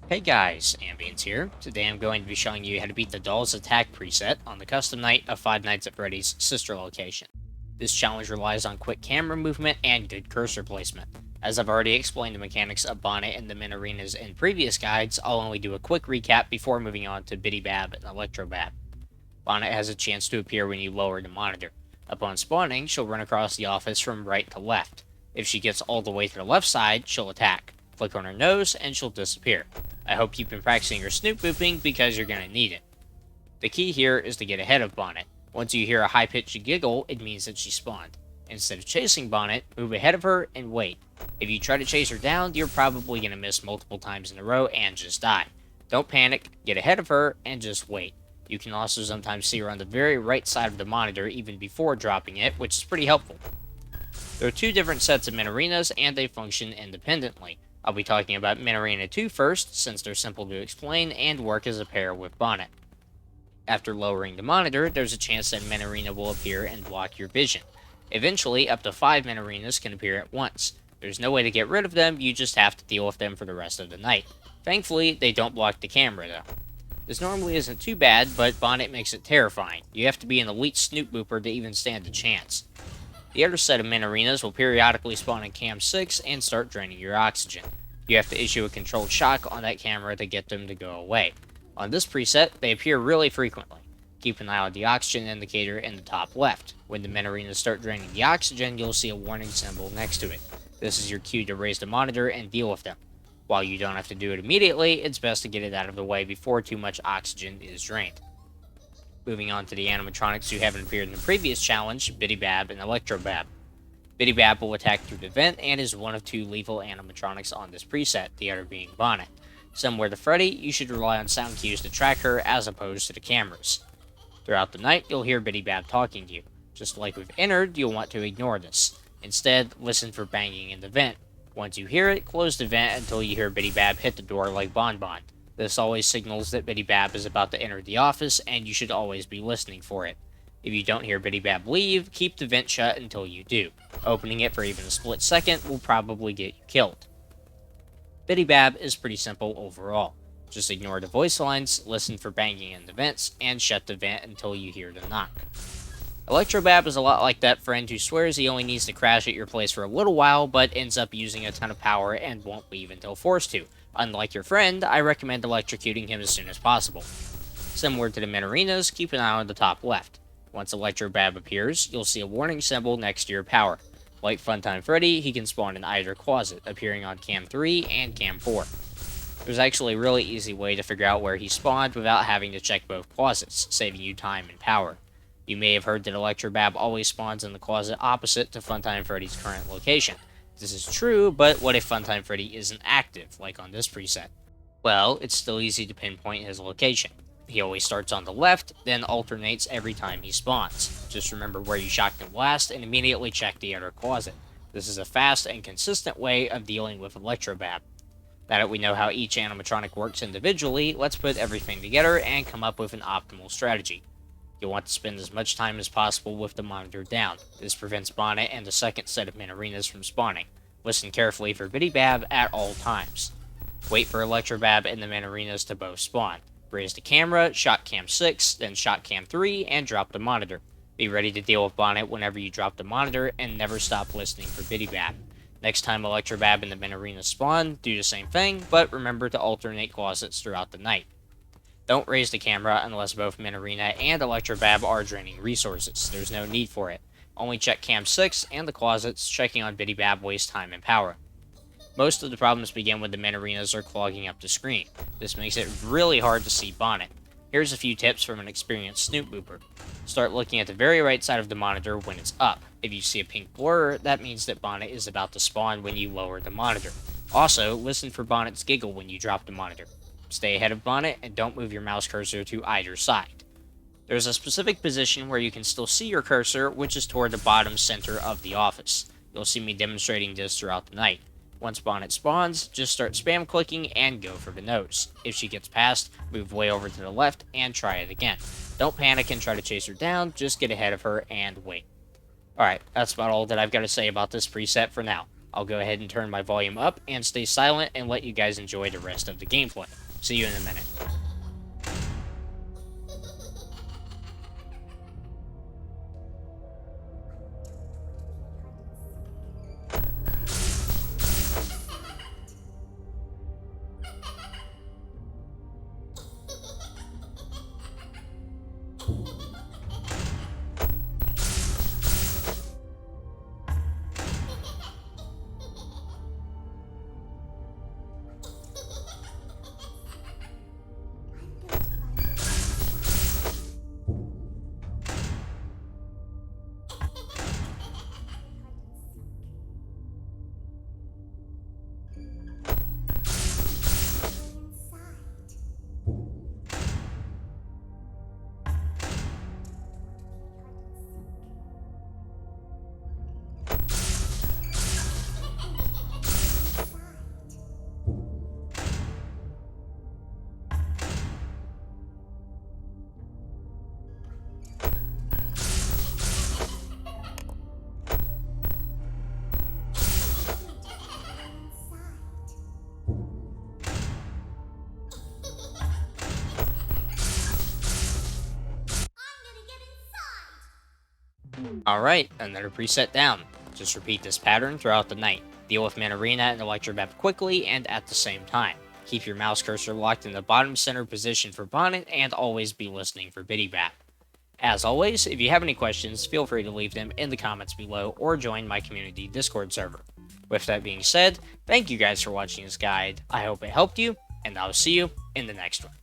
Hey guys, Ambience here. Today I'm going to be showing you how to beat the Doll's Attack preset on the custom night of Five Nights at Freddy's sister location. This challenge relies on quick camera movement and good cursor placement. As I've already explained the mechanics of Bonnet and the Min Arenas in previous guides, I'll only do a quick recap before moving on to Bidybab and Electrobab. Bonnet has a chance to appear when you lower the monitor. Upon spawning, she'll run across the office from right to left. If she gets all the way to the left side, she'll attack. Click on her nose, and she'll disappear. I hope you've been practicing your snoop booping because you're going to need it. The key here is to get ahead of Bonnet. Once you hear a high-pitched giggle, it means that she spawned. Instead of chasing Bonnet, move ahead of her and wait. If you try to chase her down, you're probably going to miss multiple times in a row and just die. Don't panic, get ahead of her, and just wait. You can also sometimes see her on the very right side of the monitor even before dropping it, which is pretty helpful. There are two different sets of Min Arenas, and they function independently. I'll be talking about Min Arena 2 first, since they're simple to explain and work as a pair with Bonnet. After lowering the monitor, there's a chance that Min Arena will appear and block your vision. Eventually, up to 5 Min Arenas can appear at once. There's no way to get rid of them, you just have to deal with them for the rest of the night. Thankfully, they don't block the camera though. This normally isn't too bad, but Bonnet makes it terrifying. You have to be an elite snoop booper to even stand a chance. The other set of Min Arenas will periodically spawn in Cam 6 and start draining your oxygen. You have to issue a controlled shock on that camera to get them to go away. On this preset, they appear really frequently. Keep an eye on the oxygen indicator in the top left. When the Min Arenas start draining the oxygen, you'll see a warning symbol next to it. This is your cue to raise the monitor and deal with them. While you don't have to do it immediately, it's best to get it out of the way before too much oxygen is drained. Moving on to the animatronics who haven't appeared in the previous challenge, Bidybab and Electrobab. Bidybab will attack through the vent and is one of two lethal animatronics on this preset, the other being Bonnet. Similar to Freddy, you should rely on sound cues to track her as opposed to the cameras. Throughout the night, you'll hear Bidybab talking to you. Just like we've entered, you'll want to ignore this. Instead, listen for banging in the vent. Once you hear it, close the vent until you hear Bidybab hit the door like Bonbon. This always signals that Bidybab is about to enter the office, and you should always be listening for it. If you don't hear Bidybab leave, keep the vent shut until you do. Opening it for even a split second will probably get you killed. Bidybab is pretty simple overall. Just ignore the voice lines, listen for banging in the vents, and shut the vent until you hear the knock. Electrobab is a lot like that friend who swears he only needs to crash at your place for a little while, but ends up using a ton of power and won't leave until forced to. Unlike your friend, I recommend electrocuting him as soon as possible. Similar to the Min Arenas, keep an eye on the top left. Once Electrobab appears, you'll see a warning symbol next to your power. Like Funtime Freddy, he can spawn in either closet, appearing on Cam 3 and Cam 4. There's actually a really easy way to figure out where he spawned without having to check both closets, saving you time and power. You may have heard that Electrobab always spawns in the closet opposite to Funtime Freddy's current location. This is true, but what if Funtime Freddy isn't active, like on this preset? Well, it's still easy to pinpoint his location. He always starts on the left, then alternates every time he spawns. Just remember where you shocked him last and immediately check the other closet. This is a fast and consistent way of dealing with Electrobab. Now that we know how each animatronic works individually, let's put everything together and come up with an optimal strategy. You'll want to spend as much time as possible with the monitor down. This prevents Bonnet and the second set of Min Arenas from spawning. Listen carefully for Bidybab at all times. Wait for Electrobab and the Min Arenas to both spawn. Raise the camera, shot Cam 6, then shot Cam 3, and drop the monitor. Be ready to deal with Bonnet whenever you drop the monitor, and never stop listening for Bidybab. Next time Electrobab and the Min Arenas spawn, do the same thing, but remember to alternate closets throughout the night. Don't raise the camera unless both Min Arena and Electrobab are draining resources. There's no need for it. Only check Cam 6 and the closets, checking on Bidybab wastes time and power. Most of the problems begin when the Min Arenas are clogging up the screen. This makes it really hard to see Bonnet. Here's a few tips from an experienced snoop booper. Start looking at the very right side of the monitor when it's up. If you see a pink blur, that means that Bonnet is about to spawn when you lower the monitor. Also, listen for Bonnet's giggle when you drop the monitor. Stay ahead of Bonnet and don't move your mouse cursor to either side. There's a specific position where you can still see your cursor, which is toward the bottom center of the office. You'll see me demonstrating this throughout the night. Once Bonnet spawns, just start spam clicking and go for the nose. If she gets past, move way over to the left and try it again. Don't panic and try to chase her down, just get ahead of her and wait. Alright, that's about all that I've got to say about this preset for now. I'll go ahead and turn my volume up and stay silent and let you guys enjoy the rest of the gameplay. See you in a minute. Alright, another preset down. Just repeat this pattern throughout the night. Deal with Manarina and Electrobab quickly and at the same time. Keep your mouse cursor locked in the bottom center position for Bonnet and always be listening for Bidybab. As always, if you have any questions, feel free to leave them in the comments below or join my community Discord server. With that being said, thank you guys for watching this guide. I hope it helped you, and I'll see you in the next one.